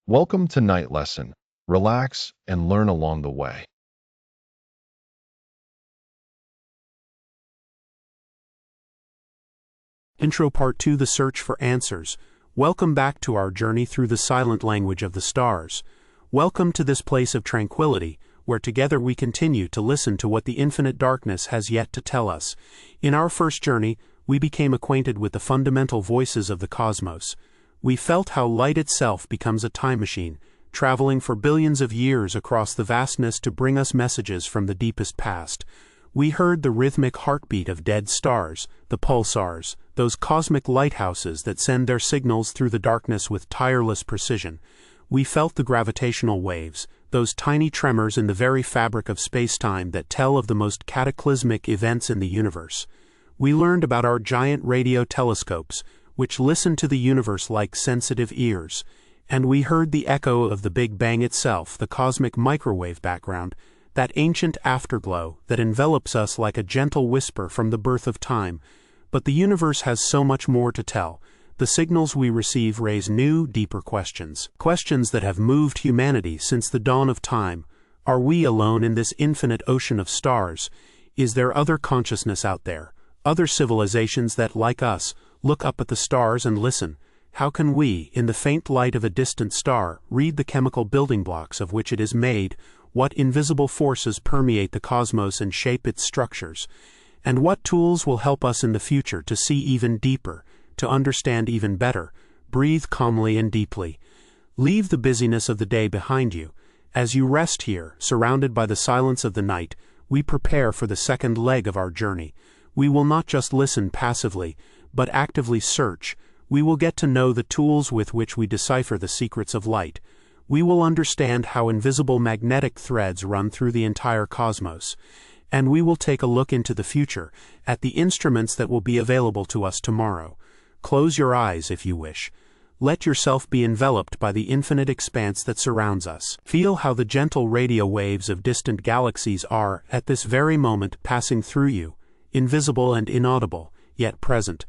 Welcome to Night Lesson. Relax and learn along the way. Intro Part 2: The Search for Answers. Welcome back to our journey through the silent language of the stars. Welcome to this place of tranquility, where together we continue to listen to what the infinite darkness has yet to tell us. In our first journey, we became acquainted with the fundamental voices of the cosmos. We felt how light itself becomes a time machine, traveling for billions of years across the vastness to bring us messages from the deepest past. We heard the rhythmic heartbeat of dead stars, the pulsars, those cosmic lighthouses that send their signals through the darkness with tireless precision. We felt the gravitational waves, those tiny tremors in the very fabric of space-time that tell of the most cataclysmic events in the universe. We learned about our giant radio telescopes, which listen to the universe like sensitive ears, and we heard the echo of the Big Bang itself, the cosmic microwave background, that ancient afterglow that envelops us like a gentle whisper from the birth of time. But the universe has so much more to tell. The signals we receive raise new, deeper questions that have moved humanity since the dawn of time. Are we alone in this infinite ocean of stars? Is there other consciousness out there, other civilizations that, like us, look up at the stars and listen? How can we, in the faint light of a distant star, read the chemical building blocks of which it is made? What invisible forces permeate the cosmos and shape its structures? And what tools will help us in the future to see even deeper, to understand even better? Breathe calmly and deeply. Leave the busyness of the day behind you. As you rest here, surrounded by the silence of the night, we prepare for the second leg of our journey. We will not just listen passively, but actively search. We will get to know the tools with which we decipher the secrets of light. We will understand how invisible magnetic threads run through the entire cosmos. And we will take a look into the future, at the instruments that will be available to us tomorrow. Close your eyes if you wish. Let yourself be enveloped by the infinite expanse that surrounds us. Feel how the gentle radio waves of distant galaxies are, at this very moment, passing through you, invisible and inaudible, yet present.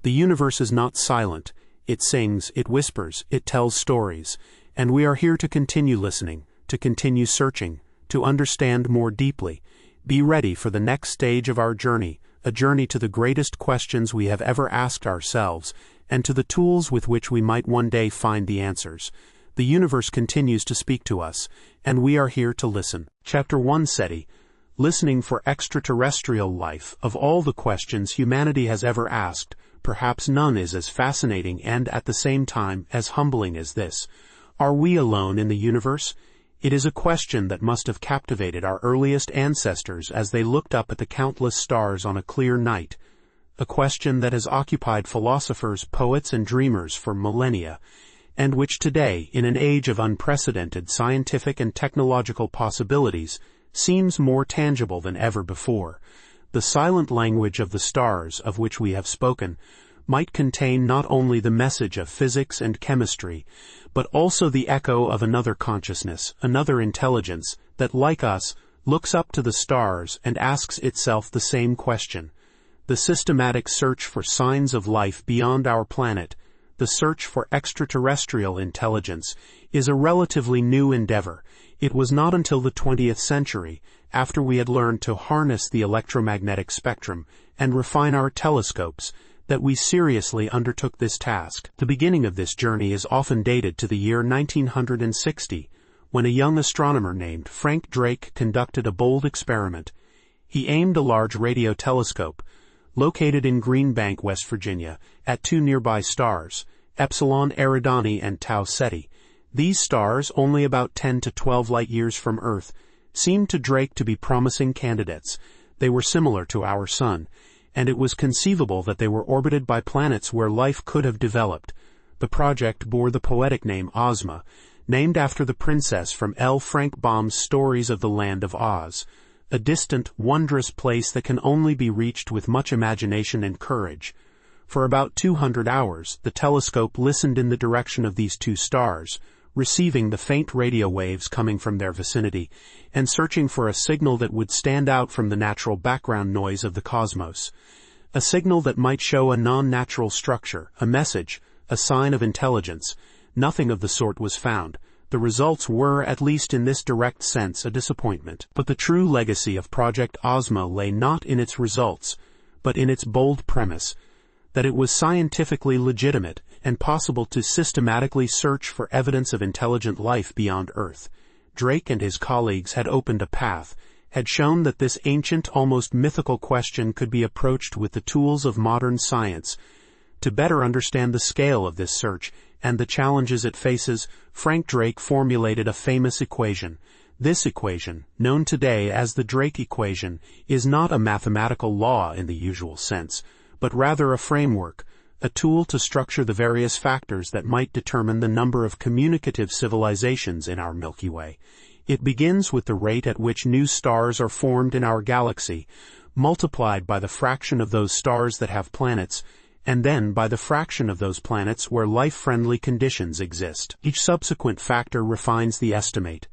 The universe is not silent. It sings, it whispers, it tells stories. And we are here to continue listening, to continue searching, to understand more deeply. Be ready for the next stage of our journey, a journey to the greatest questions we have ever asked ourselves, and to the tools with which we might one day find the answers. The universe continues to speak to us, and we are here to listen. Chapter 1: Seti. Listening for extraterrestrial life. Of all the questions humanity has ever asked, perhaps none is as fascinating and, at the same time, as humbling as this. Are we alone in the universe? It is a question that must have captivated our earliest ancestors as they looked up at the countless stars on a clear night. A question that has occupied philosophers, poets, and dreamers for millennia, and which today, in an age of unprecedented scientific and technological possibilities, seems more tangible than ever before. The silent language of the stars, of which we have spoken, might contain not only the message of physics and chemistry, but also the echo of another consciousness, another intelligence, that, like us, looks up to the stars and asks itself the same question. The systematic search for signs of life beyond our planet, the search for extraterrestrial intelligence, is a relatively new endeavor. It was not until the 20th century, after we had learned to harness the electromagnetic spectrum and refine our telescopes, that we seriously undertook this task. The beginning of this journey is often dated to the year 1960, when a young astronomer named Frank Drake conducted a bold experiment. He aimed a large radio telescope, located in Green Bank, West Virginia, at two nearby stars, Epsilon Eridani and Tau Ceti. These stars, only about 10 to 12 light-years from Earth, seemed to Drake to be promising candidates. They were similar to our Sun, and it was conceivable that they were orbited by planets where life could have developed. The project bore the poetic name Ozma, named after the princess from L. Frank Baum's Stories of the Land of Oz, a distant, wondrous place that can only be reached with much imagination and courage. For about 200 hours, the telescope listened in the direction of these two stars, receiving the faint radio waves coming from their vicinity, and searching for a signal that would stand out from the natural background noise of the cosmos. A signal that might show a non-natural structure, a message, a sign of intelligence. nothing of the sort was found. The results were, at least in this direct sense, a disappointment. But the true legacy of Project Ozma lay not in its results, but in its bold premise, that it was scientifically legitimate and possible to systematically search for evidence of intelligent life beyond Earth. Drake and his colleagues had opened a path, had shown that this ancient, almost mythical question could be approached with the tools of modern science. To better understand the scale of this search and the challenges it faces, Frank Drake formulated a famous equation. This equation, known today as the Drake equation, is not a mathematical law in the usual sense, but rather a framework, a tool to structure the various factors that might determine the number of communicative civilizations in our Milky Way. It begins with the rate at which new stars are formed in our galaxy, multiplied by the fraction of those stars that have planets, and then by the fraction of those planets where life-friendly conditions exist. Each subsequent factor refines the estimate.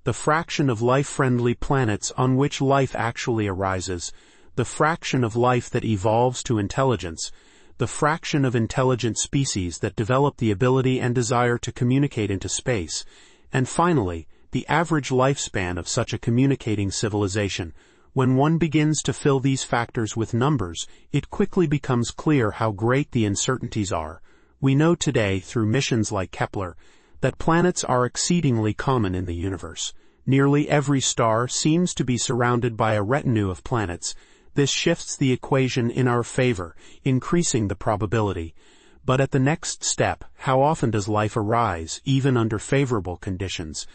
The fraction of life-friendly planets on which life actually arises, the fraction of life that evolves to intelligence, the fraction of intelligent species that develop the ability and desire to communicate into space, and finally, the average lifespan of such a communicating civilization. When one begins to fill these factors with numbers, it quickly becomes clear how great the uncertainties are. We know today, through missions like Kepler, that planets are exceedingly common in the universe. Nearly every star seems to be surrounded by a retinue of planets. This shifts the equation in our favor, increasing the probability. But at the next step, how often does life arise, even under favorable conditions?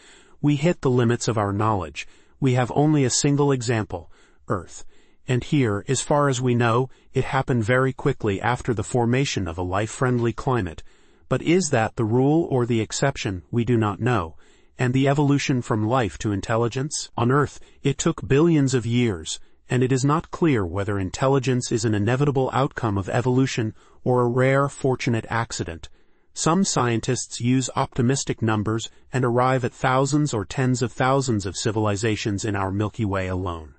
We hit the limits of our knowledge. We have only a single example, Earth. And here, as far as we know, it happened very quickly after the formation of a life-friendly climate. But is that the rule or the exception? We do not know. And the evolution from life to intelligence? On Earth, it took billions of years, and it is not clear whether intelligence is an inevitable outcome of evolution or a rare, fortunate accident. Some scientists use optimistic numbers and arrive at thousands or tens of thousands of civilizations in our Milky Way alone.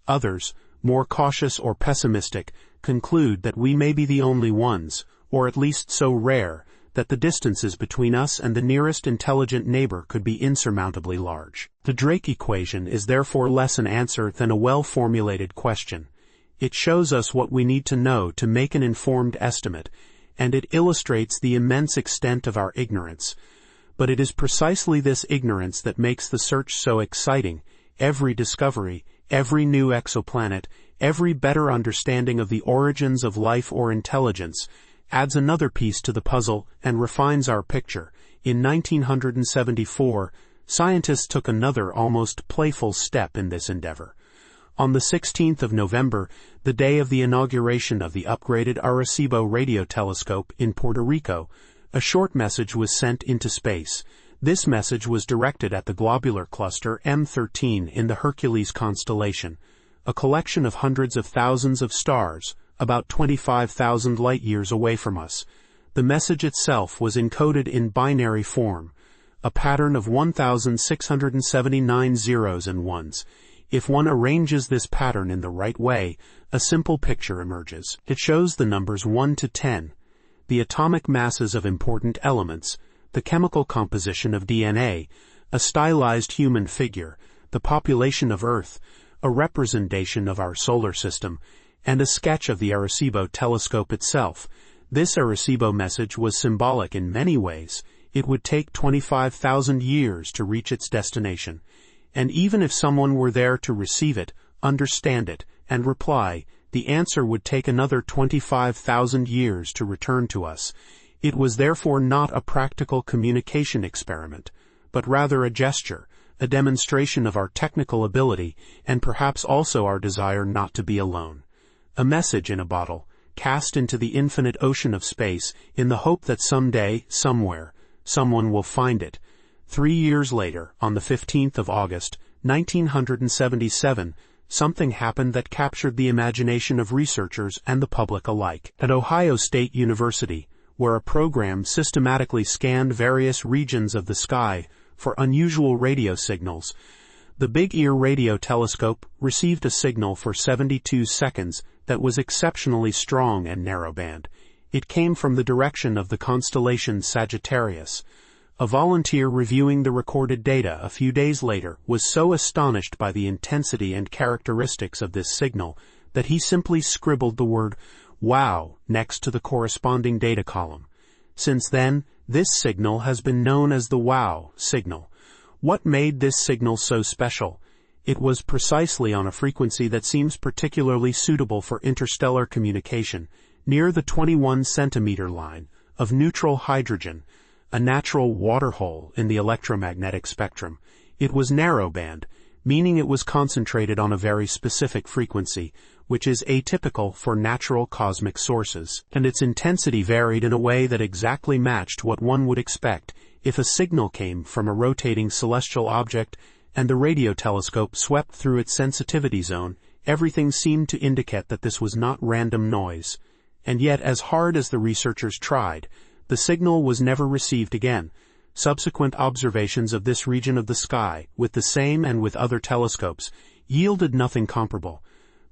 Others, more cautious or pessimistic, conclude that we may be the only ones, or at least so rare, that the distances between us and the nearest intelligent neighbor could be insurmountably large. The Drake equation is therefore less an answer than a well-formulated question. It shows us what we need to know to make an informed estimate, and it illustrates the immense extent of our ignorance. But it is precisely this ignorance that makes the search so exciting. Every discovery, every new exoplanet, every better understanding of the origins of life or intelligence adds another piece to the puzzle and refines our picture. In 1974, scientists took another almost playful step in this endeavor. On the 16th of November, the day of the inauguration of the upgraded Arecibo radio telescope in Puerto Rico, a short message was sent into space. This message was directed at the globular cluster M13 in the Hercules constellation, a collection of hundreds of thousands of stars, about 25,000 light-years away from us. The message itself was encoded in binary form, a pattern of 1,679 zeros and ones. If one arranges this pattern in the right way, a simple picture emerges. It shows the numbers 1 to 10, the atomic masses of important elements, the chemical composition of DNA, a stylized human figure, the population of Earth, a representation of our solar system, and a sketch of the Arecibo telescope itself. This Arecibo message was symbolic in many ways. It would take 25,000 years to reach its destination. And even if someone were there to receive it, understand it, and reply, the answer would take another 25,000 years to return to us. It was therefore not a practical communication experiment, but rather a gesture, a demonstration of our technical ability, and perhaps also our desire not to be alone. A message in a bottle, cast into the infinite ocean of space in the hope that someday, somewhere, someone will find it. 3 years later, on the 15th of August, 1977, something happened that captured the imagination of researchers and the public alike. At Ohio State University, where a program systematically scanned various regions of the sky for unusual radio signals, the Big Ear radio telescope received a signal for 72 seconds that was exceptionally strong and narrowband. It came from the direction of the constellation Sagittarius. A volunteer reviewing the recorded data a few days later was so astonished by the intensity and characteristics of this signal that he simply scribbled the word "wow" next to the corresponding data column. Since then, this signal has been known as the WOW signal. What made this signal so special? It was precisely on a frequency that seems particularly suitable for interstellar communication, near the 21-centimeter line of neutral hydrogen, a natural waterhole in the electromagnetic spectrum. It was narrowband, meaning it was concentrated on a very specific frequency, which is atypical for natural cosmic sources, and its intensity varied in a way that exactly matched what one would expect if a signal came from a rotating celestial object and the radio telescope swept through its sensitivity zone. Everything seemed to indicate that this was not random noise. And yet, as hard as the researchers tried, the signal was never received again. Subsequent observations of this region of the sky, with the same and with other telescopes, yielded nothing comparable.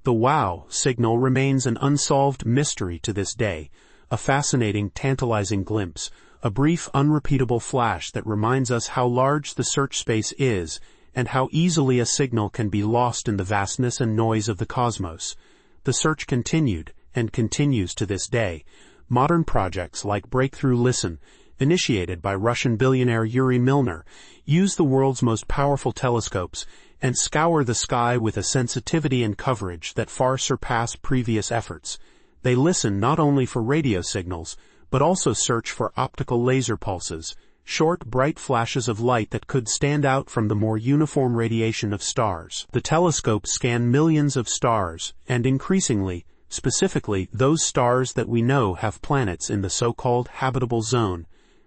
The WOW signal remains an unsolved mystery to this day, a fascinating, tantalizing glimpse, a brief, unrepeatable flash that reminds us how large the search space is and how easily a signal can be lost in the vastness and noise of the cosmos. The search continued, and continues to this day. Modern projects like Breakthrough Listen, initiated by Russian billionaire Yuri Milner, use the world's most powerful telescopes and scour the sky with a sensitivity and coverage that far surpass previous efforts. They listen not only for radio signals, but also search for optical laser pulses, short, bright flashes of light that could stand out from the more uniform radiation of stars. The telescopes scan millions of stars, and increasingly, specifically those stars that we know have planets in the so-called habitable zone,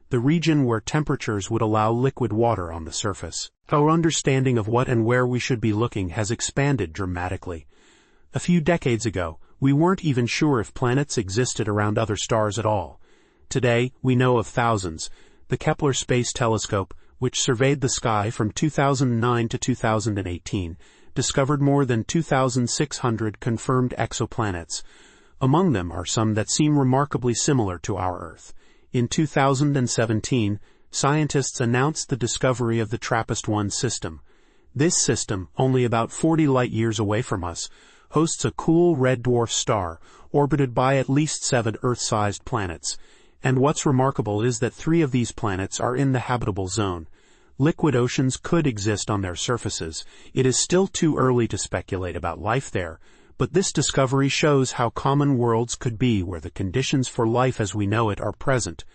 the region where temperatures would allow liquid water on the surface. Our understanding of what and where we should be looking has expanded dramatically. A few decades ago, we weren't even sure if planets existed around other stars at all. Today, we know of thousands. The Kepler Space Telescope, which surveyed the sky from 2009 to 2018, discovered more than 2,600 confirmed exoplanets. Among them are some that seem remarkably similar to our Earth. In 2017, scientists announced the discovery of the TRAPPIST-1 system. This system, only about 40 light-years away from us, hosts a cool red dwarf star, orbited by at least 7 Earth-sized planets. And what's remarkable is that 3 of these planets are in the habitable zone. Liquid oceans could exist on their surfaces. It is still too early to speculate about life there, but this discovery shows how common worlds could be where the conditions for life as we know it are present.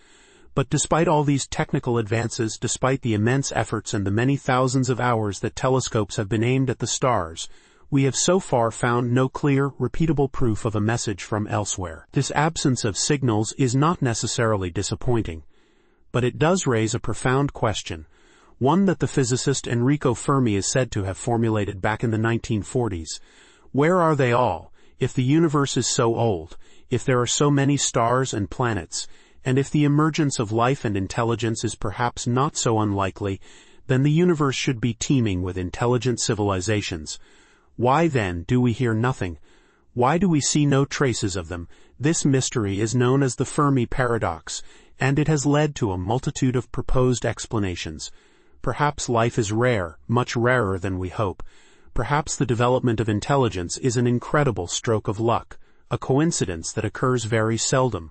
But despite all these technical advances, despite the immense efforts and the many thousands of hours that telescopes have been aimed at the stars, we have so far found no clear, repeatable proof of a message from elsewhere. This absence of signals is not necessarily disappointing, but it does raise a profound question, one that the physicist Enrico Fermi is said to have formulated back in the 1940s. Where are they all, if the universe is so old, if there are so many stars and planets, and if the emergence of life and intelligence is perhaps not so unlikely, then the universe should be teeming with intelligent civilizations. Why then do we hear nothing? Why do we see no traces of them? This mystery is known as the Fermi paradox, and it has led to a multitude of proposed explanations. Perhaps life is rare, much rarer than we hope. Perhaps the development of intelligence is an incredible stroke of luck, a coincidence that occurs very seldom.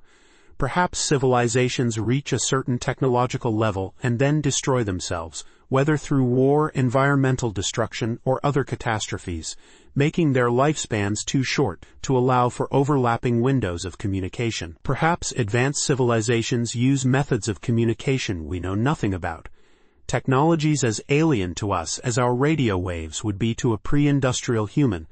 Perhaps civilizations reach a certain technological level and then destroy themselves, whether through war, environmental destruction, or other catastrophes, making their lifespans too short to allow for overlapping windows of communication. Perhaps advanced civilizations use methods of communication we know nothing about. Technologies as alien to us as our radio waves would be to a pre-industrial human.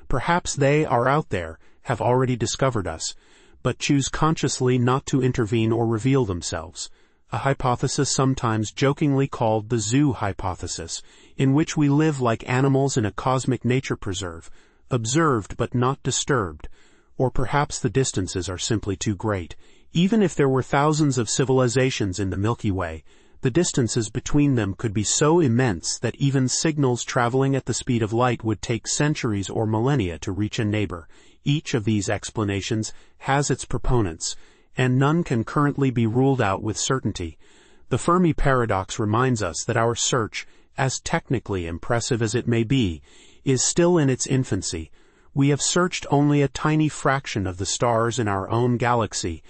Perhaps they are out there, have already discovered us, but choose consciously not to intervene or reveal themselves. A hypothesis sometimes jokingly called the zoo hypothesis, in which we live like animals in a cosmic nature preserve, observed but not disturbed. Or perhaps the distances are simply too great. Even if there were thousands of civilizations in the Milky Way, the distances between them could be so immense that even signals traveling at the speed of light would take centuries or millennia to reach a neighbor. Each of these explanations has its proponents, and none can currently be ruled out with certainty. The Fermi paradox reminds us that our search, as technically impressive as it may be, is still in its infancy. We have searched only a tiny fraction of the stars in our own galaxy,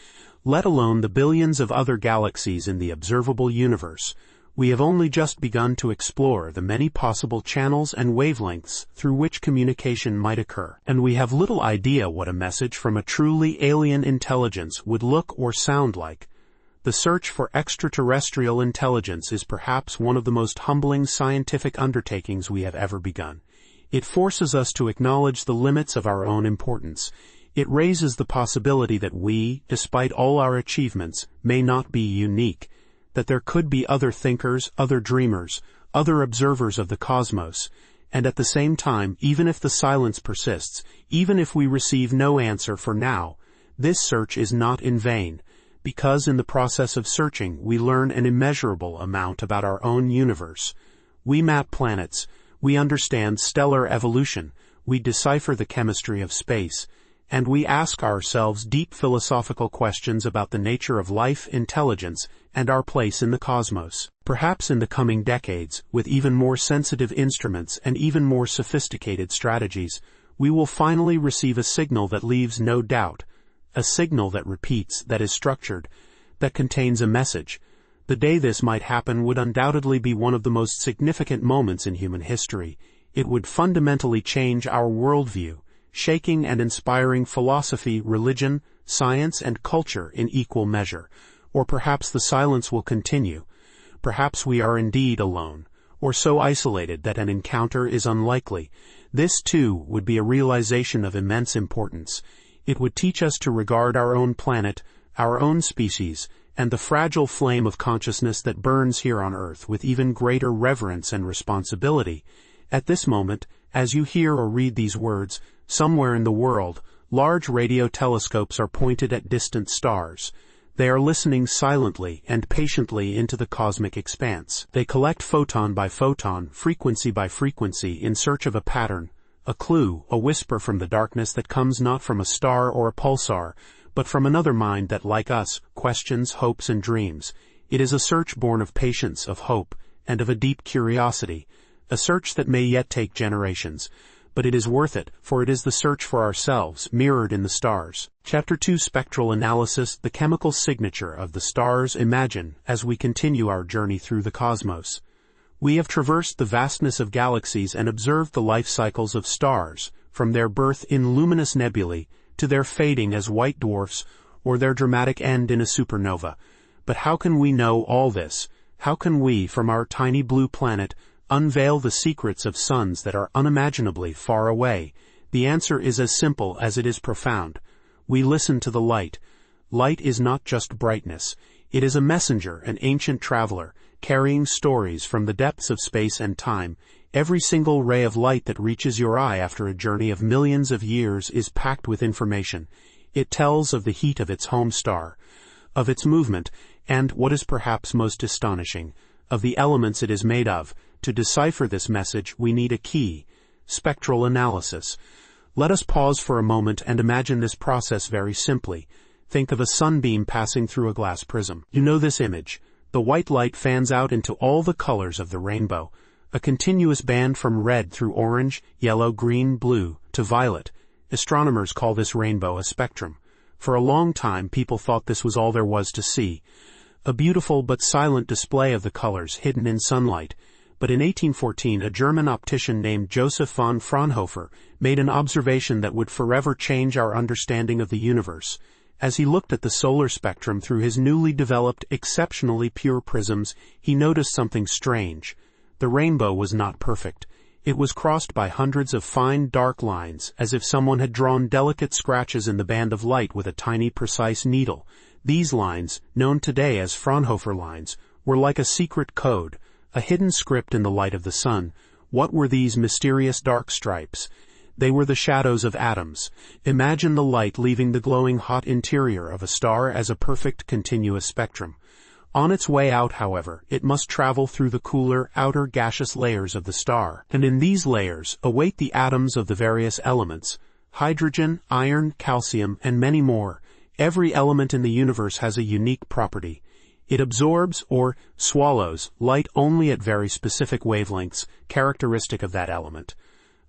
let alone the billions of other galaxies in the observable universe. We have only just begun to explore the many possible channels and wavelengths through which communication might occur, and we have little idea what a message from a truly alien intelligence would look or sound like. The search for extraterrestrial intelligence is perhaps one of the most humbling scientific undertakings we have ever begun. It forces us to acknowledge the limits of our own importance. It raises the possibility that we, despite all our achievements, may not be unique, that there could be other thinkers, other dreamers, other observers of the cosmos, and at the same time, even if the silence persists, even if we receive no answer for now, this search is not in vain, because in the process of searching we learn an immeasurable amount about our own universe. We map planets, we understand stellar evolution, we decipher the chemistry of space, and we ask ourselves deep philosophical questions about the nature of life, intelligence, and our place in the cosmos. Perhaps in the coming decades, with even more sensitive instruments and even more sophisticated strategies, we will finally receive a signal that leaves no doubt, a signal that repeats, that is structured, that contains a message. The day this might happen would undoubtedly be one of the most significant moments in human history. It would fundamentally change our worldview, shaking and inspiring philosophy, religion, science, and culture in equal measure. Or perhaps the silence will continue. Perhaps we are indeed alone, or so isolated that an encounter is unlikely. This, too, would be a realization of immense importance. It would teach us to regard our own planet, our own species, and the fragile flame of consciousness that burns here on Earth with even greater reverence and responsibility. At this moment, as you hear or read these words, somewhere in the world, large radio telescopes are pointed at distant stars. They are listening silently and patiently into the cosmic expanse. They collect photon by photon, frequency by frequency, in search of a pattern, a clue, a whisper from the darkness that comes not from a star or a pulsar, but from another mind that, like us, questions, hopes, and dreams. It is a search born of patience, of hope, and of a deep curiosity, a search that may yet take generations. But it is worth it, for it is the search for ourselves, mirrored in the stars. Chapter 2: Spectral Analysis, the chemical signature of the stars. Imagine, as we continue our journey through the cosmos. We have traversed the vastness of galaxies and observed the life cycles of stars, from their birth in luminous nebulae to their fading as white dwarfs, or their dramatic end in a supernova. But how can we know all this? How can we, from our tiny blue planet, unveil the secrets of suns that are unimaginably far away? The answer is as simple as it is profound. We listen to the light. Light is not just brightness. It is a messenger, an ancient traveler, carrying stories from the depths of space and time. Every single ray of light that reaches your eye after a journey of millions of years is packed with information. It tells of the heat of its home star, of its movement, and, what is perhaps most astonishing, of the elements it is made of. To decipher this message, we need a key: spectral analysis. Let us pause for a moment and imagine this process very simply. Think of a sunbeam passing through a glass prism. You know this image. The white light fans out into all the colors of the rainbow, a continuous band from red through orange, yellow, green, blue, to violet. Astronomers call this rainbow a spectrum. For a long time, people thought this was all there was to see, a beautiful but silent display of the colors hidden in sunlight. But in 1814, a German optician named Joseph von Fraunhofer made an observation that would forever change our understanding of the universe. As he looked at the solar spectrum through his newly developed, exceptionally pure prisms, he noticed something strange. The rainbow was not perfect. It was crossed by hundreds of fine, dark lines, as if someone had drawn delicate scratches in the band of light with a tiny, precise needle. These lines, known today as Fraunhofer lines, were like a secret code, a hidden script in the light of the sun. What were these mysterious dark stripes? They were the shadows of atoms. Imagine the light leaving the glowing hot interior of a star as a perfect continuous spectrum. On its way out, however, it must travel through the cooler, outer gaseous layers of the star, and in these layers await the atoms of the various elements: hydrogen, iron, calcium, and many more. Every element in the universe has a unique property. It absorbs, or swallows, light only at very specific wavelengths, characteristic of that element.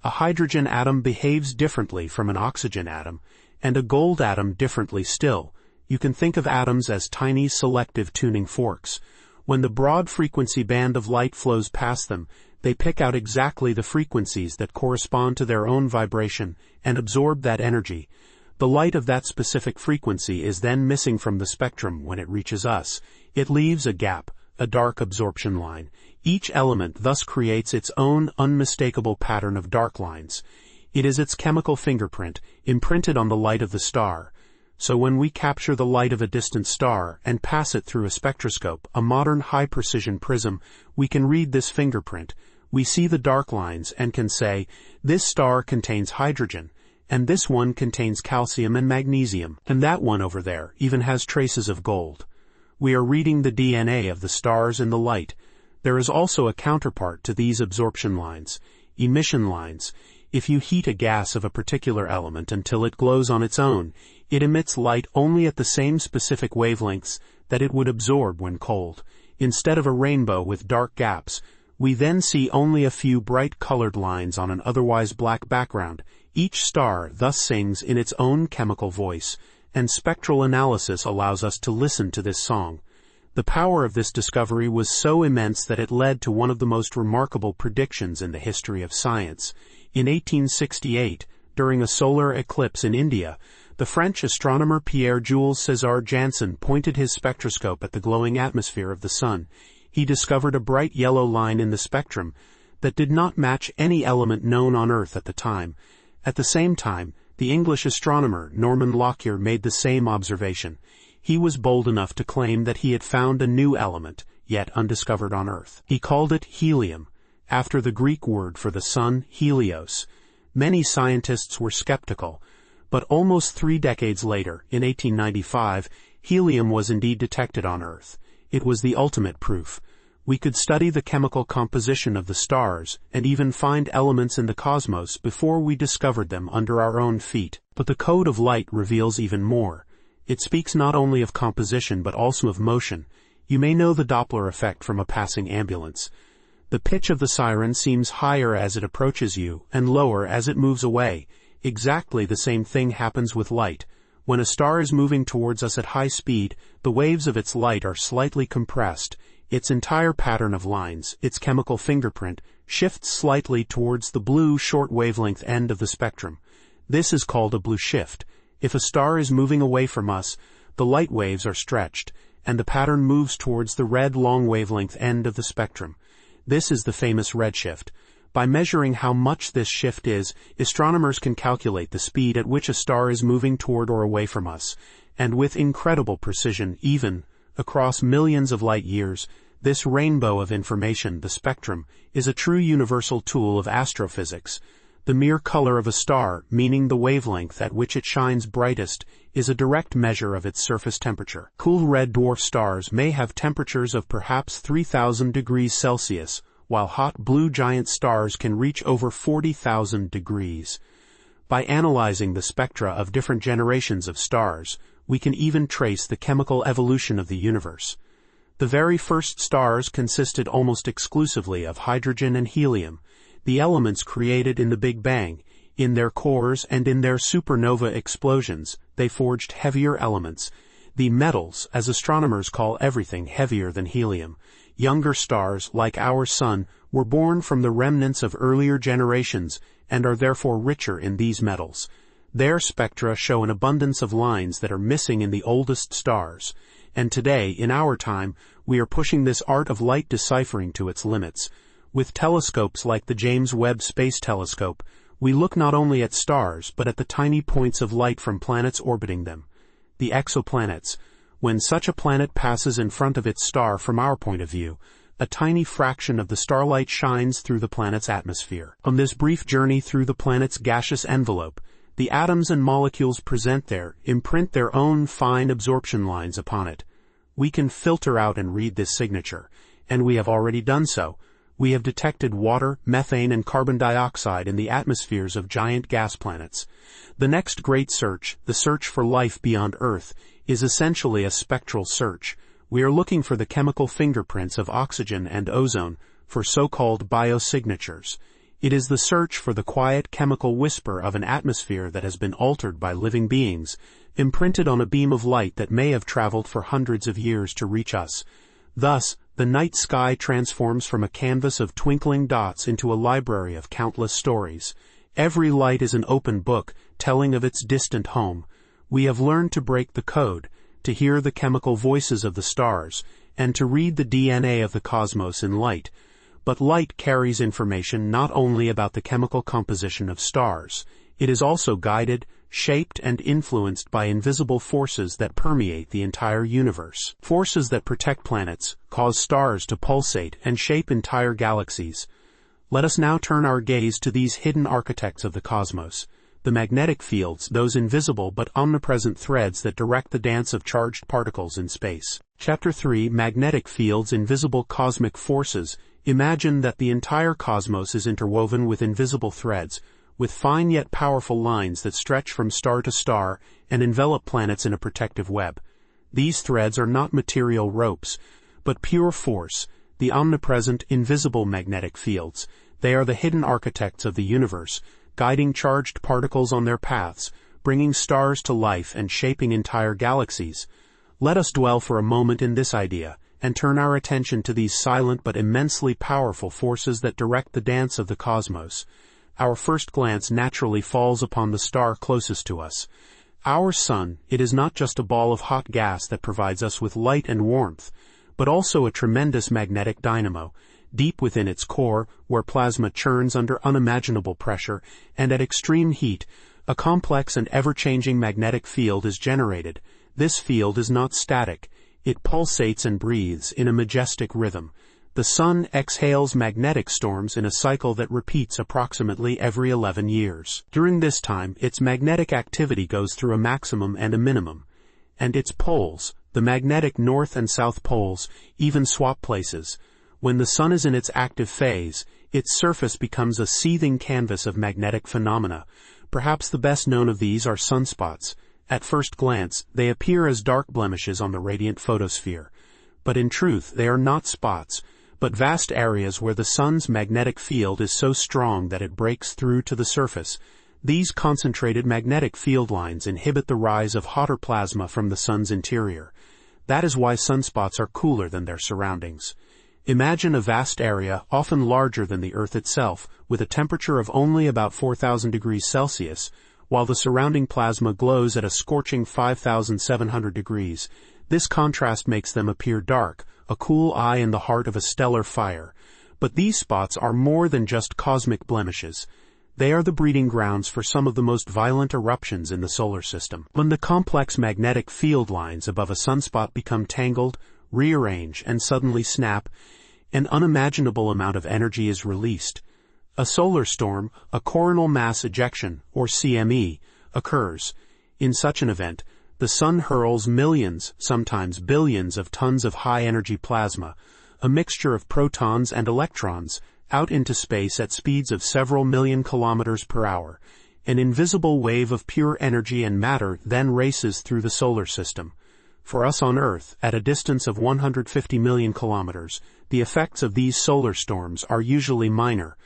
A hydrogen atom behaves differently from an oxygen atom, and a gold atom differently still. You can think of atoms as tiny selective tuning forks. When the broad frequency band of light flows past them, they pick out exactly the frequencies that correspond to their own vibration and absorb that energy. The light of that specific frequency is then missing from the spectrum when it reaches us. It leaves a gap, a dark absorption line. Each element thus creates its own unmistakable pattern of dark lines. It is its chemical fingerprint, imprinted on the light of the star. So when we capture the light of a distant star and pass it through a spectroscope, a modern high-precision prism, we can read this fingerprint. We see the dark lines and can say, this star contains hydrogen, and this one contains calcium and magnesium, and that one over there even has traces of gold. We are reading the DNA of the stars in the light. There is also a counterpart to these absorption lines, emission lines. If you heat a gas of a particular element until it glows on its own, it emits light only at the same specific wavelengths that it would absorb when cold. Instead of a rainbow with dark gaps, we then see only a few bright colored lines on an otherwise black background. Each star thus sings in its own chemical voice, and spectral analysis allows us to listen to this song. The power of this discovery was so immense that it led to one of the most remarkable predictions in the history of science. In 1868, during a solar eclipse in India, the French astronomer Pierre-Jules César Janssen pointed his spectroscope at the glowing atmosphere of the sun. He discovered a bright yellow line in the spectrum that did not match any element known on Earth at the time. At the same time, the English astronomer Norman Lockyer made the same observation. He was bold enough to claim that he had found a new element, yet undiscovered on Earth. He called it helium, after the Greek word for the sun, helios. Many scientists were skeptical, but almost 3 decades later, in 1895, helium was indeed detected on Earth. It was the ultimate proof. We could study the chemical composition of the stars and even find elements in the cosmos before we discovered them under our own feet. But the code of light reveals even more. It speaks not only of composition but also of motion. You may know the Doppler effect from a passing ambulance. The pitch of the siren seems higher as it approaches you and lower as it moves away. Exactly the same thing happens with light. When a star is moving towards us at high speed, the waves of its light are slightly compressed. Its entire pattern of lines, its chemical fingerprint, shifts slightly towards the blue short wavelength end of the spectrum. This is called a blue shift. If a star is moving away from us, the light waves are stretched, and the pattern moves towards the red long wavelength end of the spectrum. This is the famous redshift. By measuring how much this shift is, astronomers can calculate the speed at which a star is moving toward or away from us, and with incredible precision, even across millions of light years, this rainbow of information, the spectrum, is a true universal tool of astrophysics. The mere color of a star, meaning the wavelength at which it shines brightest, is a direct measure of its surface temperature. Cool red dwarf stars may have temperatures of perhaps 3,000 degrees Celsius, while hot blue giant stars can reach over 40,000 degrees. By analyzing the spectra of different generations of stars, we can even trace the chemical evolution of the universe. The very first stars consisted almost exclusively of hydrogen and helium, the elements created in the Big Bang. In their cores and in their supernova explosions, they forged heavier elements, the metals, as astronomers call everything heavier than helium. Younger stars, like our sun, were born from the remnants of earlier generations and are therefore richer in these metals. Their spectra show an abundance of lines that are missing in the oldest stars, and today, in our time, we are pushing this art of light deciphering to its limits. With telescopes like the James Webb Space Telescope, we look not only at stars, but at the tiny points of light from planets orbiting them, the exoplanets. When such a planet passes in front of its star from our point of view, a tiny fraction of the starlight shines through the planet's atmosphere. On this brief journey through the planet's gaseous envelope, the atoms and molecules present there imprint their own fine absorption lines upon it. We can filter out and read this signature, and we have already done so. We have detected water, methane, and carbon dioxide in the atmospheres of giant gas planets. The next great search, the search for life beyond Earth, is essentially a spectral search. We are looking for the chemical fingerprints of oxygen and ozone, for so-called biosignatures. It is the search for the quiet chemical whisper of an atmosphere that has been altered by living beings, imprinted on a beam of light that may have traveled for hundreds of years to reach us. Thus, the night sky transforms from a canvas of twinkling dots into a library of countless stories. Every light is an open book, telling of its distant home. We have learned to break the code, to hear the chemical voices of the stars, and to read the DNA of the cosmos in light. But light carries information not only about the chemical composition of stars. It is also guided, shaped, and influenced by invisible forces that permeate the entire universe. Forces that protect planets, cause stars to pulsate, and shape entire galaxies. Let us now turn our gaze to these hidden architects of the cosmos. The magnetic fields, those invisible but omnipresent threads that direct the dance of charged particles in space. Chapter 3: Magnetic Fields, Invisible Cosmic Forces. Imagine that the entire cosmos is interwoven with invisible threads, with fine yet powerful lines that stretch from star to star and envelop planets in a protective web. These threads are not material ropes, but pure force, the omnipresent, invisible magnetic fields. They are the hidden architects of the universe, guiding charged particles on their paths, bringing stars to life and shaping entire galaxies. Let us dwell for a moment in this idea, and turn our attention to these silent but immensely powerful forces that direct the dance of the cosmos. Our first glance naturally falls upon the star closest to us. Our sun, it is not just a ball of hot gas that provides us with light and warmth, but also a tremendous magnetic dynamo. Deep within its core, where plasma churns under unimaginable pressure, and at extreme heat, a complex and ever-changing magnetic field is generated. This field is not static. It pulsates and breathes in a majestic rhythm. The sun exhales magnetic storms in a cycle that repeats approximately every 11 years. During this time, its magnetic activity goes through a maximum and a minimum. And its poles, the magnetic north and south poles, even swap places. When the sun is in its active phase, its surface becomes a seething canvas of magnetic phenomena. Perhaps the best known of these are sunspots. At first glance, they appear as dark blemishes on the radiant photosphere. But in truth, they are not spots, but vast areas where the sun's magnetic field is so strong that it breaks through to the surface. These concentrated magnetic field lines inhibit the rise of hotter plasma from the sun's interior. That is why sunspots are cooler than their surroundings. Imagine a vast area, often larger than the Earth itself, with a temperature of only about 4,000 degrees Celsius, while the surrounding plasma glows at a scorching 5,700 degrees. This contrast makes them appear dark, a cool eye in the heart of a stellar fire. But these spots are more than just cosmic blemishes. They are the breeding grounds for some of the most violent eruptions in the solar system. When the complex magnetic field lines above a sunspot become tangled, rearrange, and suddenly snap, an unimaginable amount of energy is released. A solar storm, a coronal mass ejection, or CME, occurs. In such an event, the sun hurls millions, sometimes billions of tons of high-energy plasma, a mixture of protons and electrons, out into space at speeds of several million kilometers per hour. An invisible wave of pure energy and matter then races through the solar system. For us on Earth, at a distance of 150 million kilometers, the effects of these solar storms are usually minor.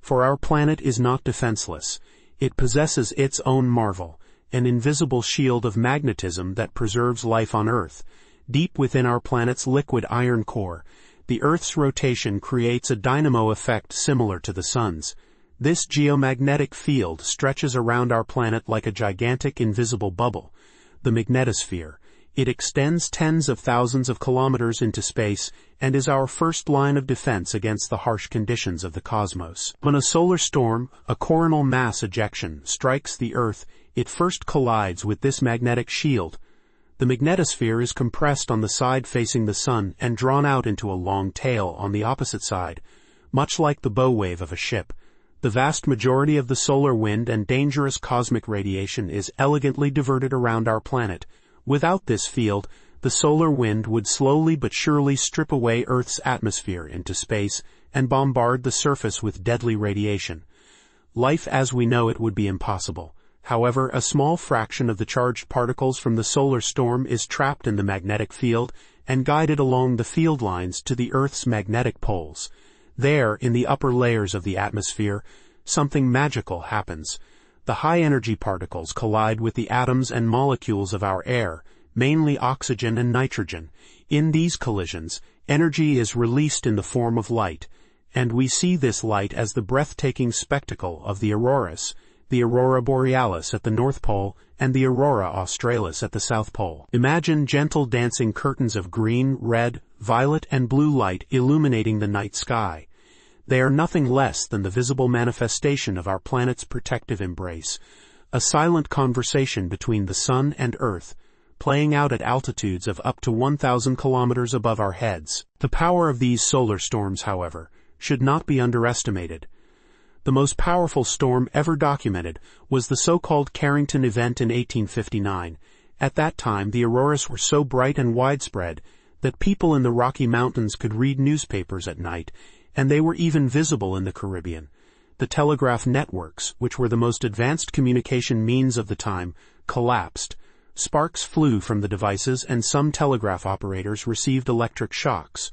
For our planet is not defenseless. It possesses its own marvel, an invisible shield of magnetism that preserves life on Earth. Deep within our planet's liquid iron core, the Earth's rotation creates a dynamo effect similar to the Sun's. This geomagnetic field stretches around our planet like a gigantic invisible bubble, the magnetosphere. It extends tens of thousands of kilometers into space and is our first line of defense against the harsh conditions of the cosmos. When a solar storm, a coronal mass ejection, strikes the Earth, it first collides with this magnetic shield. The magnetosphere is compressed on the side facing the sun and drawn out into a long tail on the opposite side, much like the bow wave of a ship. The vast majority of the solar wind and dangerous cosmic radiation is elegantly diverted around our planet. Without this field, the solar wind would slowly but surely strip away Earth's atmosphere into space and bombard the surface with deadly radiation. Life as we know it would be impossible. However, a small fraction of the charged particles from the solar storm is trapped in the magnetic field and guided along the field lines to the Earth's magnetic poles. There, in the upper layers of the atmosphere, something magical happens. The high-energy particles collide with the atoms and molecules of our air, mainly oxygen and nitrogen. In these collisions, energy is released in the form of light, and we see this light as the breathtaking spectacle of the auroras, the aurora borealis at the North Pole and the aurora australis at the South Pole. Imagine gentle dancing curtains of green, red, violet, and blue light illuminating the night sky. They are nothing less than the visible manifestation of our planet's protective embrace, a silent conversation between the Sun and Earth, playing out at altitudes of up to 1,000 kilometers above our heads. The power of these solar storms, however, should not be underestimated. The most powerful storm ever documented was the so-called Carrington event in 1859. At that time, the auroras were so bright and widespread that people in the Rocky Mountains could read newspapers at night, and they were even visible in the Caribbean. The telegraph networks, which were the most advanced communication means of the time, collapsed. Sparks flew from the devices, and some telegraph operators received electric shocks.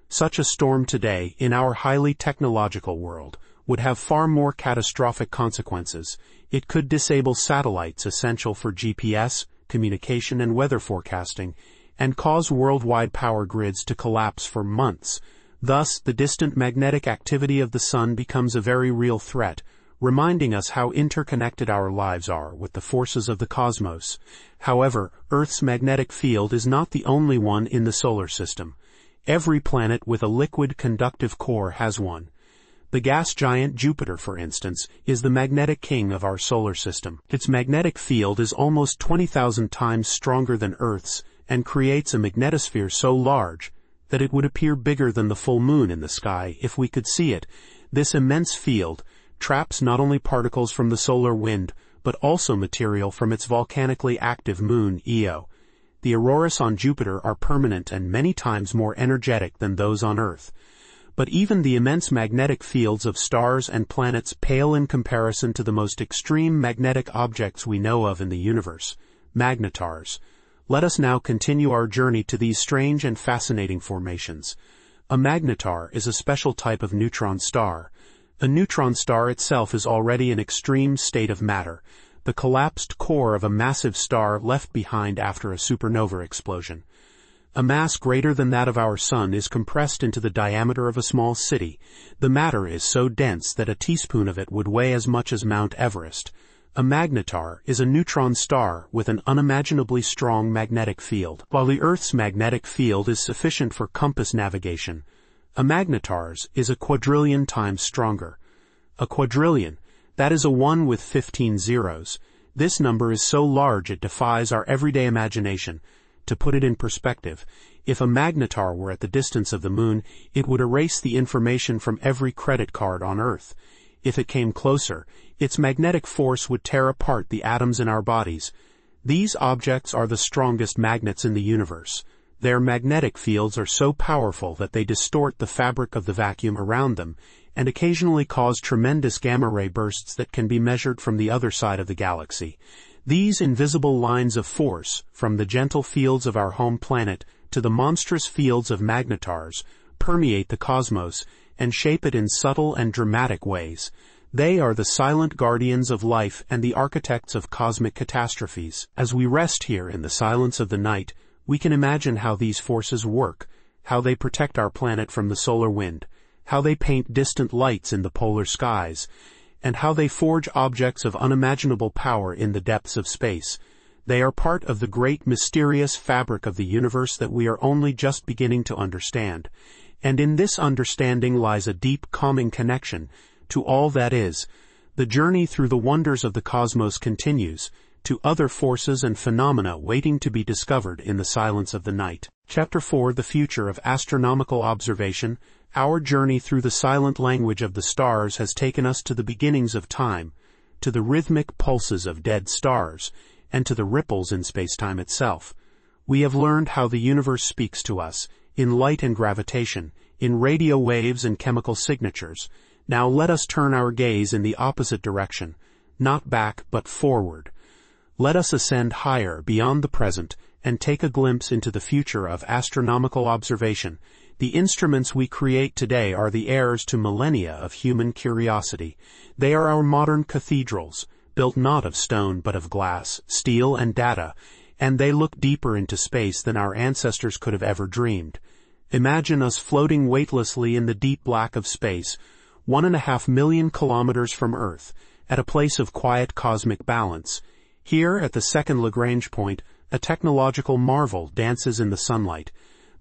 Such a storm today, in our highly technological world, would have far more catastrophic consequences. It could disable satellites essential for GPS, communication, and weather forecasting, and cause worldwide power grids to collapse for months. Thus, the distant magnetic activity of the Sun becomes a very real threat, reminding us how interconnected our lives are with the forces of the cosmos. However, Earth's magnetic field is not the only one in the solar system. Every planet with a liquid conductive core has one. The gas giant Jupiter, for instance, is the magnetic king of our solar system. Its magnetic field is almost 20,000 times stronger than Earth's and creates a magnetosphere so large that it would appear bigger than the full moon in the sky if we could see it. This immense field traps not only particles from the solar wind, but also material from its volcanically active moon, Io. The auroras on Jupiter are permanent and many times more energetic than those on Earth. But even the immense magnetic fields of stars and planets pale in comparison to the most extreme magnetic objects we know of in the universe, magnetars. Let us now continue our journey to these strange and fascinating formations. A magnetar is a special type of neutron star. A neutron star itself is already an extreme state of matter, the collapsed core of a massive star left behind after a supernova explosion. A mass greater than that of our Sun is compressed into the diameter of a small city. The matter is so dense that a teaspoon of it would weigh as much as Mount Everest. A magnetar is a neutron star with an unimaginably strong magnetic field. While the Earth's magnetic field is sufficient for compass navigation, a magnetar's is a quadrillion times stronger. A quadrillion, that is a 1 with 15 zeros. This number is so large it defies our everyday imagination. To put it in perspective, if a magnetar were at the distance of the moon, it would erase the information from every credit card on Earth. If it came closer, its magnetic force would tear apart the atoms in our bodies. These objects are the strongest magnets in the universe. Their magnetic fields are so powerful that they distort the fabric of the vacuum around them, and occasionally cause tremendous gamma-ray bursts that can be measured from the other side of the galaxy. These invisible lines of force, from the gentle fields of our home planet to the monstrous fields of magnetars, permeate the cosmos and shape it in subtle and dramatic ways. They are the silent guardians of life and the architects of cosmic catastrophes. As we rest here in the silence of the night, we can imagine how these forces work, how they protect our planet from the solar wind, how they paint distant lights in the polar skies, and how they forge objects of unimaginable power in the depths of space. They are part of the great mysterious fabric of the universe that we are only just beginning to understand. And in this understanding lies a deep, calming connection to all that is. The journey through the wonders of the cosmos continues, to other forces and phenomena waiting to be discovered in the silence of the night. Chapter 4: The Future of Astronomical Observation. Our journey through the silent language of the stars has taken us to the beginnings of time, to the rhythmic pulses of dead stars, and to the ripples in space-time itself. We have learned how the universe speaks to us, in light and gravitation, in radio waves and chemical signatures. Now let us turn our gaze in the opposite direction, not back but forward. Let us ascend higher beyond the present and take a glimpse into the future of astronomical observation. The instruments we create today are the heirs to millennia of human curiosity. They are our modern cathedrals, built not of stone but of glass, steel, and data, and they look deeper into space than our ancestors could have ever dreamed. Imagine us floating weightlessly in the deep black of space, 1.5 million kilometers from Earth, at a place of quiet cosmic balance. Here, at the second Lagrange point, a technological marvel dances in the sunlight.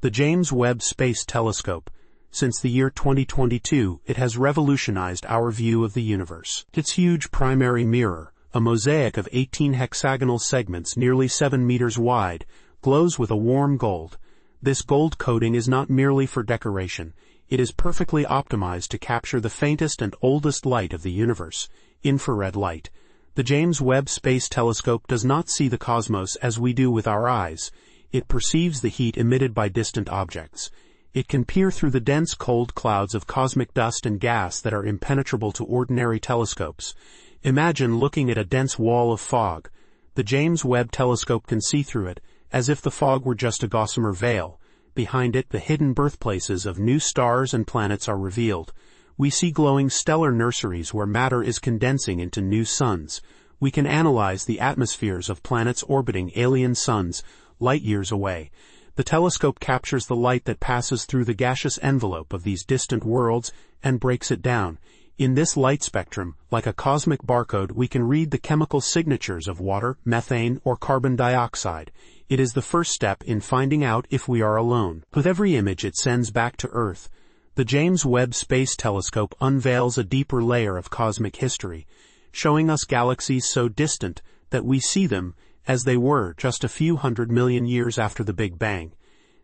The James Webb Space Telescope. Since the year 2022, it has revolutionized our view of the universe. Its huge primary mirror, a mosaic of 18 hexagonal segments nearly 7 meters wide, glows with a warm gold. This gold coating is not merely for decoration. It is perfectly optimized to capture the faintest and oldest light of the universe, infrared light. The James Webb Space Telescope does not see the cosmos as we do with our eyes. It perceives the heat emitted by distant objects. It can peer through the dense cold clouds of cosmic dust and gas that are impenetrable to ordinary telescopes. Imagine looking at a dense wall of fog. The James Webb Telescope can see through it, as if the fog were just a gossamer veil. Behind it, the hidden birthplaces of new stars and planets are revealed. We see glowing stellar nurseries where matter is condensing into new suns. We can analyze the atmospheres of planets orbiting alien suns, light years away. The telescope captures the light that passes through the gaseous envelope of these distant worlds and breaks it down. In this light spectrum, like a cosmic barcode, we can read the chemical signatures of water, methane, or carbon dioxide. It is the first step in finding out if we are alone. With every image it sends back to Earth, the James Webb Space Telescope unveils a deeper layer of cosmic history, showing us galaxies so distant that we see them as they were just a few 100 million years after the Big Bang.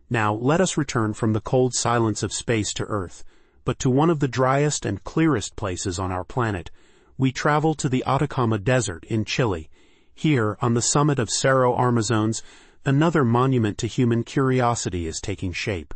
Now let us return from the cold silence of space to Earth, but to one of the driest and clearest places on our planet. We travel to the Atacama Desert in Chile. Here, on the summit of Cerro Armazones, another monument to human curiosity is taking shape.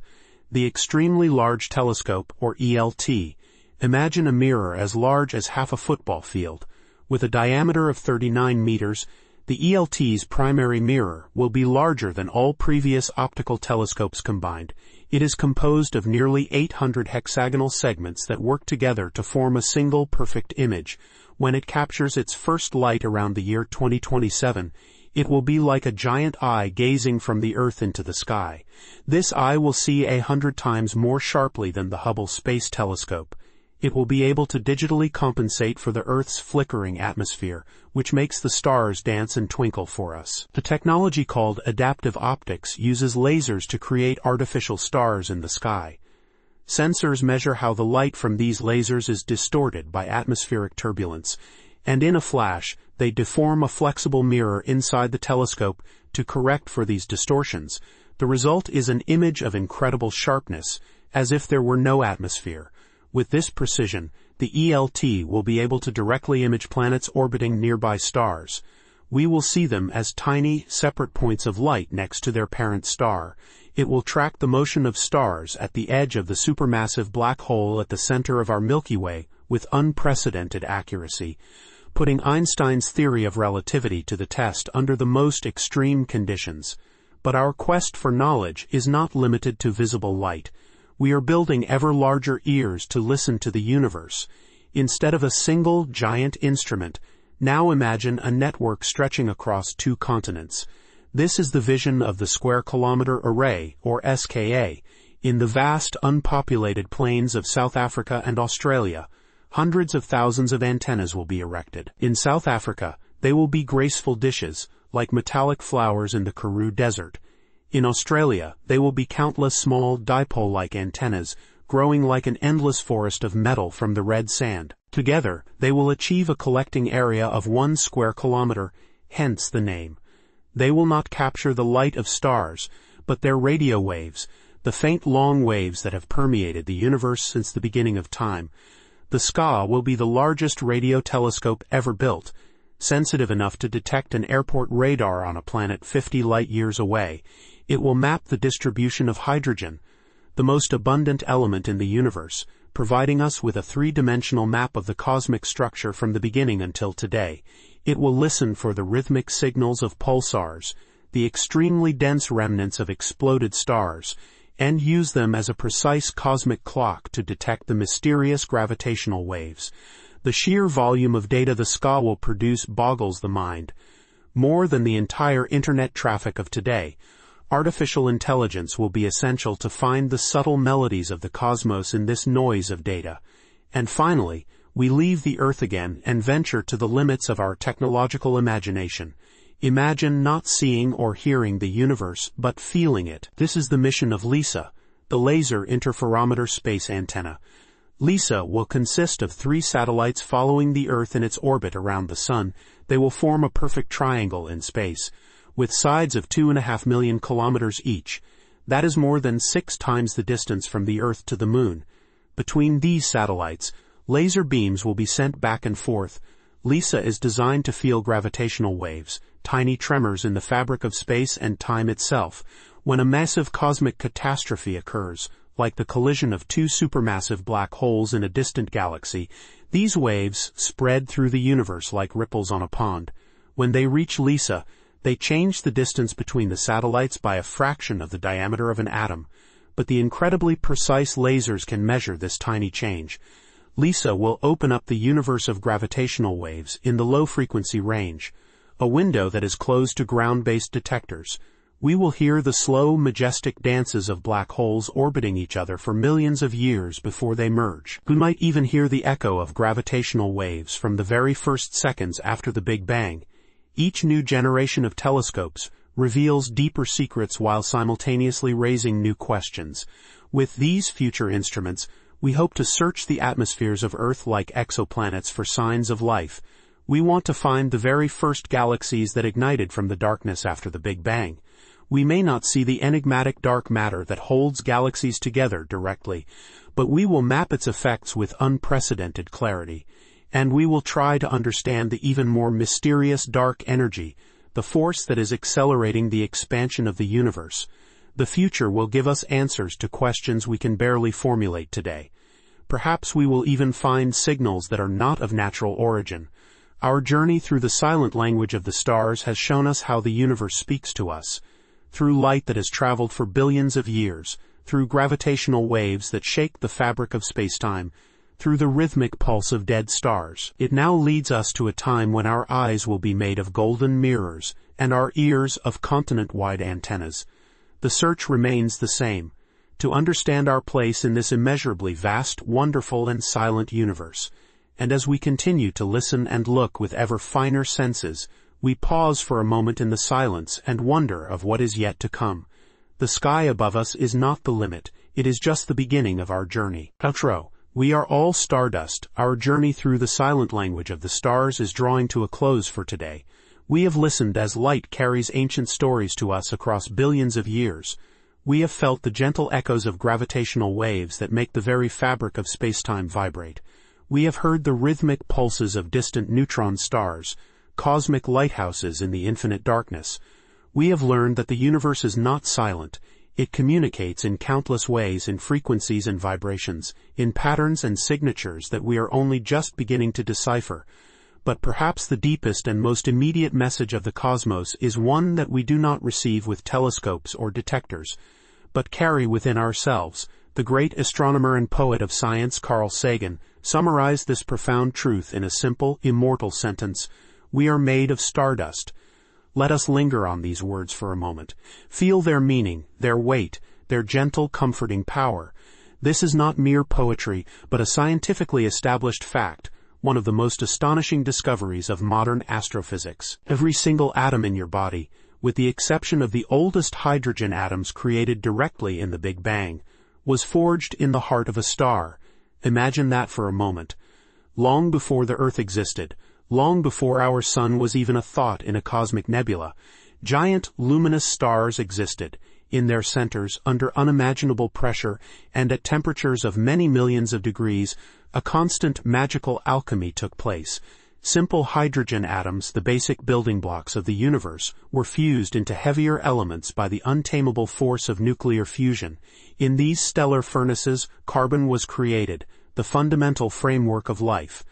The Extremely Large Telescope, or ELT. Imagine a mirror as large as half a football field. With a diameter of 39 meters, the ELT's primary mirror will be larger than all previous optical telescopes combined. It is composed of nearly 800 hexagonal segments that work together to form a single perfect image. When it captures its first light around the year 2027, it will be like a giant eye gazing from the Earth into the sky. This eye will see 100 times more sharply than the Hubble Space Telescope. It will be able to digitally compensate for the Earth's flickering atmosphere, which makes the stars dance and twinkle for us. The technology called adaptive optics uses lasers to create artificial stars in the sky. Sensors measure how the light from these lasers is distorted by atmospheric turbulence, and in a flash, they deform a flexible mirror inside the telescope to correct for these distortions. The result is an image of incredible sharpness, as if there were no atmosphere. With this precision, the ELT will be able to directly image planets orbiting nearby stars. We will see them as tiny, separate points of light next to their parent star. It will track the motion of stars at the edge of the supermassive black hole at the center of our Milky Way with unprecedented accuracy, putting Einstein's theory of relativity to the test under the most extreme conditions. But our quest for knowledge is not limited to visible light. We are building ever larger ears to listen to the universe. Instead of a single giant instrument, now imagine a network stretching across 2 continents. This is the vision of the Square Kilometre Array, or SKA, in the vast unpopulated plains of South Africa and Australia. Hundreds of thousands of antennas will be erected. In South Africa, they will be graceful dishes, like metallic flowers in the Karoo Desert. In Australia, they will be countless small dipole-like antennas, growing like an endless forest of metal from the red sand. Together, they will achieve a collecting area of 1 square kilometer, hence the name. They will not capture the light of stars, but their radio waves, the faint long waves that have permeated the universe since the beginning of time. The SKA will be the largest radio telescope ever built, sensitive enough to detect an airport radar on a planet 50 light-years away. It will map the distribution of hydrogen. the most abundant element in the universe, providing us with a three-dimensional map of the cosmic structure from the beginning until today. It will listen for the rhythmic signals of pulsars, the extremely dense remnants of exploded stars, and use them as a precise cosmic clock to detect the mysterious gravitational waves. The sheer volume of data the SCA will produce boggles the mind. More than the entire internet traffic of today, artificial intelligence will be essential to find the subtle melodies of the cosmos in this noise of data. And finally, we leave the Earth again and venture to the limits of our technological imagination. Imagine not seeing or hearing the universe, but feeling it. This is the mission of LISA, the Laser Interferometer Space Antenna. LISA will consist of 3 satellites following the Earth in its orbit around the Sun. They will form a perfect triangle in space, with sides of 2.5 million kilometers each. That is more than 6 times the distance from the Earth to the Moon. Between these satellites, laser beams will be sent back and forth. LISA is designed to feel gravitational waves, tiny tremors in the fabric of space and time itself. When a massive cosmic catastrophe occurs, like the collision of 2 supermassive black holes in a distant galaxy, these waves spread through the universe like ripples on a pond. When they reach LISA, they change the distance between the satellites by a fraction of the diameter of an atom, but the incredibly precise lasers can measure this tiny change. LISA will open up the universe of gravitational waves in the low-frequency range, a window that is closed to ground-based detectors. We will hear the slow, majestic dances of black holes orbiting each other for millions of years before they merge. We might even hear the echo of gravitational waves from the very first seconds after the Big Bang. Each new generation of telescopes reveals deeper secrets while simultaneously raising new questions. With these future instruments, we hope to search the atmospheres of Earth like exoplanets for signs of life. We want to find the very first galaxies that ignited from the darkness after the Big Bang. We may not see the enigmatic dark matter that holds galaxies together directly, but we will map its effects with unprecedented clarity. And we will try to understand the even more mysterious dark energy, the force that is accelerating the expansion of the universe. The future will give us answers to questions we can barely formulate today. Perhaps we will even find signals that are not of natural origin. Our journey through the silent language of the stars has shown us how the universe speaks to us. Through light that has traveled for billions of years, through gravitational waves that shake the fabric of space-time, through the rhythmic pulse of dead stars. It now leads us to a time when our eyes will be made of golden mirrors and our ears of continent-wide antennas. The search remains the same, to understand our place in this immeasurably vast, wonderful, and silent universe. And as we continue to listen and look with ever finer senses, we pause for a moment in the silence and wonder of what is yet to come. The sky above us is not the limit, it is just the beginning of our journey. Outro. We are all stardust. Our journey through the silent language of the stars is drawing to a close for today. We have listened as light carries ancient stories to us across billions of years. We have felt the gentle echoes of gravitational waves that make the very fabric of space-time vibrate. We have heard the rhythmic pulses of distant neutron stars, cosmic lighthouses in the infinite darkness. We have learned that the universe is not silent. It communicates in countless ways, in frequencies and vibrations, in patterns and signatures that we are only just beginning to decipher. But perhaps the deepest and most immediate message of the cosmos is one that we do not receive with telescopes or detectors, but carry within ourselves. The great astronomer and poet of science Carl Sagan summarized this profound truth in a simple, immortal sentence: "We are made of stardust." Let us linger on these words for a moment. Feel their meaning, their weight, their gentle, comforting power. This is not mere poetry, but a scientifically established fact, one of the most astonishing discoveries of modern astrophysics. Every single atom in your body, with the exception of the oldest hydrogen atoms created directly in the Big Bang, was forged in the heart of a star. Imagine that for a moment. Long before the Earth existed, long before our sun was even a thought in a cosmic nebula, giant luminous stars existed. In their centers, under unimaginable pressure and at temperatures of many millions of degrees, a constant magical alchemy took place. Simple hydrogen atoms, the basic building blocks of the universe, were fused into heavier elements by the untamable force of nuclear fusion. In these stellar furnaces, carbon was created, the fundamental framework of life,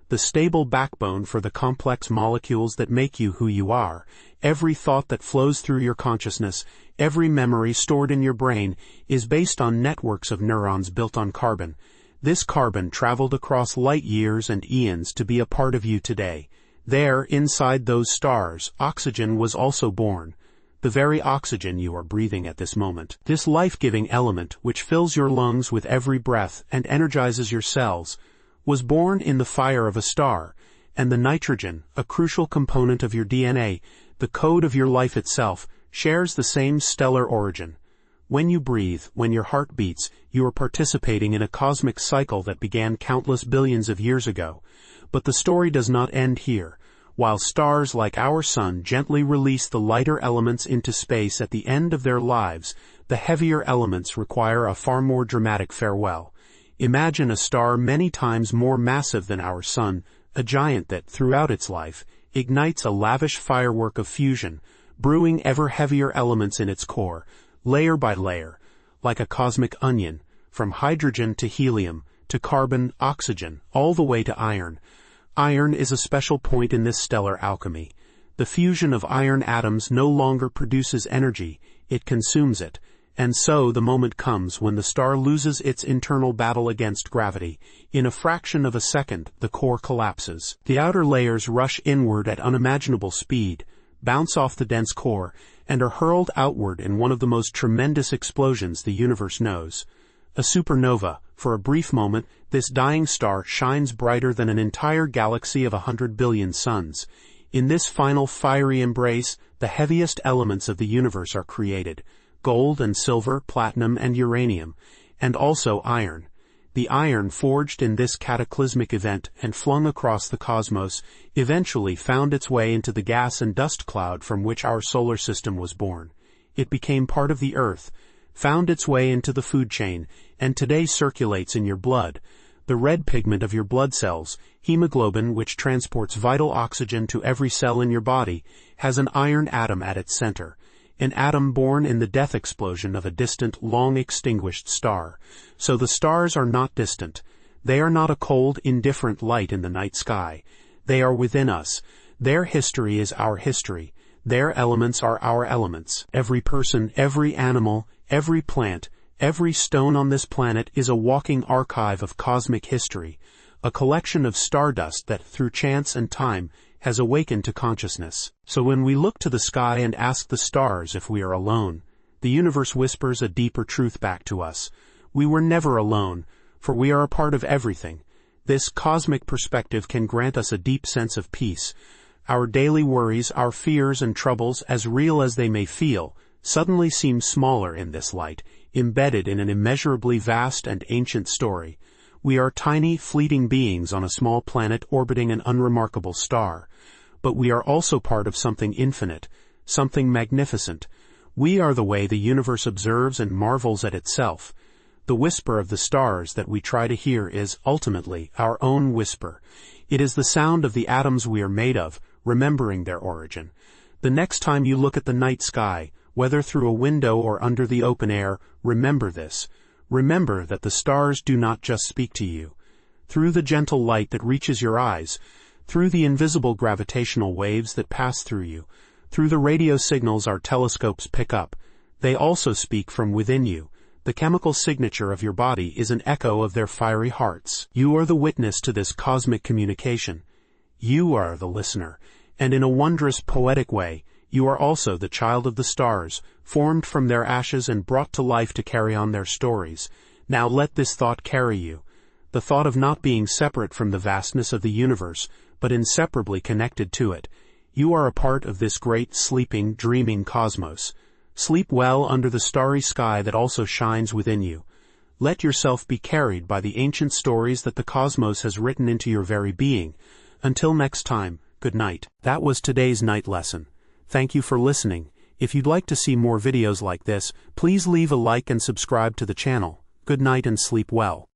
the stable backbone for the complex molecules that make you who you are. Every thought that flows through your consciousness, every memory stored in your brain, is based on networks of neurons built on carbon. This carbon traveled across light years and eons to be a part of you today. There, inside those stars, oxygen was also born. The very oxygen you are breathing at this moment. This life-giving element, which fills your lungs with every breath and energizes your cells, was born in the fire of a star, and the nitrogen, a crucial component of your DNA, the code of your life itself, shares the same stellar origin. When you breathe, when your heart beats, you are participating in a cosmic cycle that began countless billions of years ago. But the story does not end here. While stars like our sun gently release the lighter elements into space at the end of their lives, the heavier elements require a far more dramatic farewell. Imagine a star many times more massive than our sun, a giant that, throughout its life, ignites a lavish firework of fusion, brewing ever heavier elements in its core, layer by layer, like a cosmic onion, from hydrogen to helium, to carbon, oxygen, all the way to iron. Iron is a special point in this stellar alchemy. The fusion of iron atoms no longer produces energy, it consumes it. And so the moment comes when the star loses its internal battle against gravity. In a fraction of a second, the core collapses. The outer layers rush inward at unimaginable speed, bounce off the dense core, and are hurled outward in one of the most tremendous explosions the universe knows. A supernova. For a brief moment, this dying star shines brighter than an entire galaxy of 100 billion suns. In this final fiery embrace, the heaviest elements of the universe are created: gold and silver, platinum and uranium, and also iron. The iron forged in this cataclysmic event and flung across the cosmos eventually found its way into the gas and dust cloud from which our solar system was born. It became part of the Earth, found its way into the food chain, and today circulates in your blood. The red pigment of your blood cells, hemoglobin, which transports vital oxygen to every cell in your body, has an iron atom at its center. An atom born in the death explosion of a distant, long-extinguished star. So the stars are not distant. They are not a cold, indifferent light in the night sky. They are within us. Their history is our history. Their elements are our elements. Every person, every animal, every plant, every stone on this planet is a walking archive of cosmic history, a collection of stardust that, through chance and time, has awakened to consciousness. So when we look to the sky and ask the stars if we are alone, the universe whispers a deeper truth back to us. We were never alone, for we are a part of everything. This cosmic perspective can grant us a deep sense of peace. Our daily worries, our fears and troubles, as real as they may feel, suddenly seem smaller in this light, embedded in an immeasurably vast and ancient story. We are tiny, fleeting beings on a small planet orbiting an unremarkable star. But we are also part of something infinite, something magnificent. We are the way the universe observes and marvels at itself. The whisper of the stars that we try to hear is, ultimately, our own whisper. It is the sound of the atoms we are made of, remembering their origin. The next time you look at the night sky, whether through a window or under the open air, remember this. Remember that the stars do not just speak to you. Through the gentle light that reaches your eyes, through the invisible gravitational waves that pass through you, through the radio signals our telescopes pick up, they also speak from within you. The chemical signature of your body is an echo of their fiery hearts. You are the witness to this cosmic communication. You are the listener, and in a wondrous, poetic way, you are also the child of the stars, formed from their ashes and brought to life to carry on their stories. Now let this thought carry you, the thought of not being separate from the vastness of the universe, but inseparably connected to it. You are a part of this great, sleeping, dreaming cosmos. Sleep well under the starry sky that also shines within you. Let yourself be carried by the ancient stories that the cosmos has written into your very being. Until next time, good night. That was today's night lesson. Thank you for listening. If you'd like to see more videos like this, please leave a like and subscribe to the channel. Good night and sleep well.